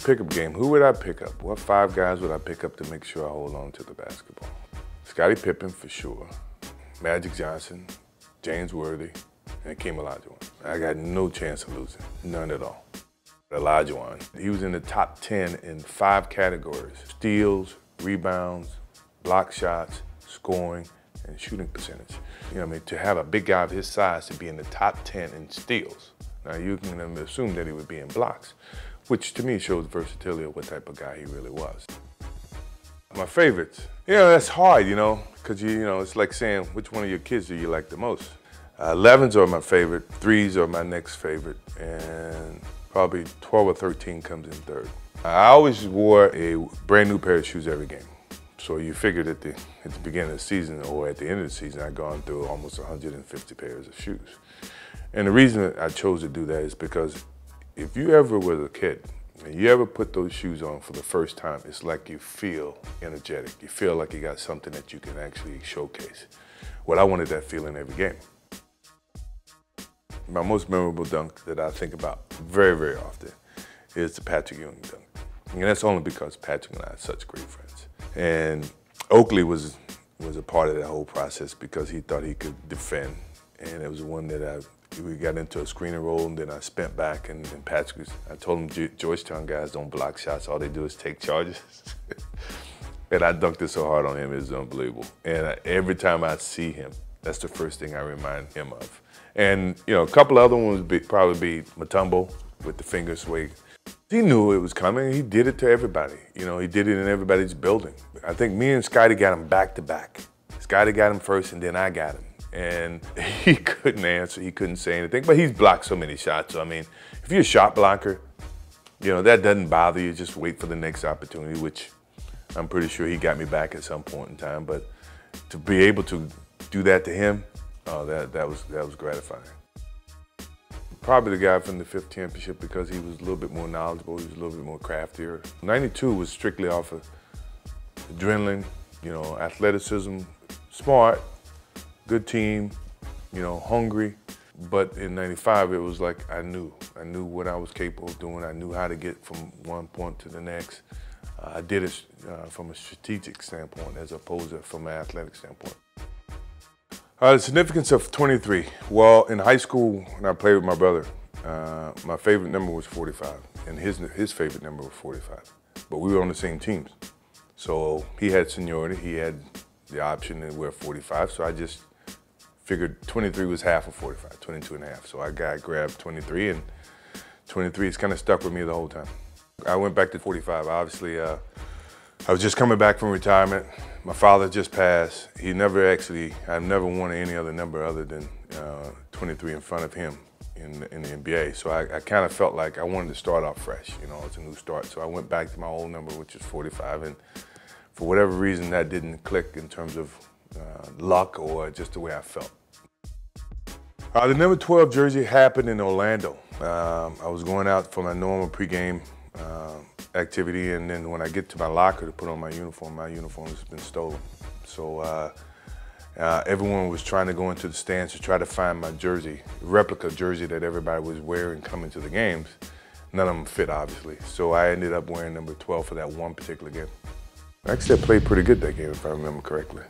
pickup game, who would I pick up? What 5 guys would I pick up to make sure I hold on to the basketball? Scottie Pippen for sure, Magic Johnson, James Worthy, and Hakeem Olajuwon. I got no chance of losing, none at all. Olajuwon, he was in the top 10 in 5 categories: steals, rebounds, block shots, scoring, and shooting percentage. You know what I mean? To have a big guy of his size to be in the top 10 in steals. Now you can assume that he would be in blocks, which to me shows versatility of what type of guy he really was. My favorites, that's hard, because it's like saying which one of your kids do you like the most. 11s are my favorite, 3s are my next favorite, and probably 12 or 13 comes in third. I always wore a brand new pair of shoes every game. So you figured at the beginning of the season or at the end of the season, I'd gone through almost 150 pairs of shoes. And the reason I chose to do that is because if you ever were a kid and you ever put those shoes on for the first time, it's like you feel energetic. You feel like you got something that you can actually showcase. Well, I wanted that feeling every game. My most memorable dunk that I think about very, very often is the Patrick Ewing dunk. And that's only because Patrick and I are such great friends. And Oakley was a part of that whole process because he thought he could defend. And it was one that we got into a screen and roll, and then I spent back, and Patrick I told him, Georgetown guys don't block shots, all they do is take charges. And I dunked it so hard on him, it was unbelievable. And every time I see him, that's the first thing I remind him of. And a couple other ones would probably be Mutombo with the finger swing. He knew it was coming. He did it to everybody. He did it in everybody's building. I think me and Scottie got him back to back. Scottie got him first, and then I got him. And he couldn't answer. He couldn't say anything. But he's blocked so many shots. So, I mean, if you're a shot blocker, that doesn't bother you. Just wait for the next opportunity, which I'm pretty sure he got me back at some point in time. But to be able to do that to him, that was gratifying. Probably the guy from the 5th championship because he was a little bit more knowledgeable, he was a little bit more craftier. 92 was strictly off of adrenaline, athleticism, smart, good team, hungry. But in 95, it was like I knew what I was capable of doing. I knew how to get from one point to the next. I did it from a strategic standpoint as opposed to from an athletic standpoint. The significance of 23. Well, in high school, when I played with my brother, my favorite number was 45, and his favorite number was 45. But we were on the same teams. So he had seniority, he had the option to wear 45, so I just figured 23 was half of 45, 22 and a half. So I grabbed 23, and 23 has kind of stuck with me the whole time. I went back to 45. Obviously, I was just coming back from retirement. My father just passed. I've never worn any other number other than 23 in front of him in the NBA. So I kind of felt like I wanted to start off fresh, it's a new start. So I went back to my old number, which is 45, and for whatever reason, that didn't click in terms of luck or just the way I felt. The number 12 jersey happened in Orlando. I was going out for my normal pregame activity, and then when I get to my locker to put on my uniform has been stolen. So everyone was trying to go into the stands to try to find my jersey, replica jersey that everybody was wearing coming to the games. None of them fit, obviously. So I ended up wearing number 12 for that one particular game. Actually, I played pretty good that game, if I remember correctly.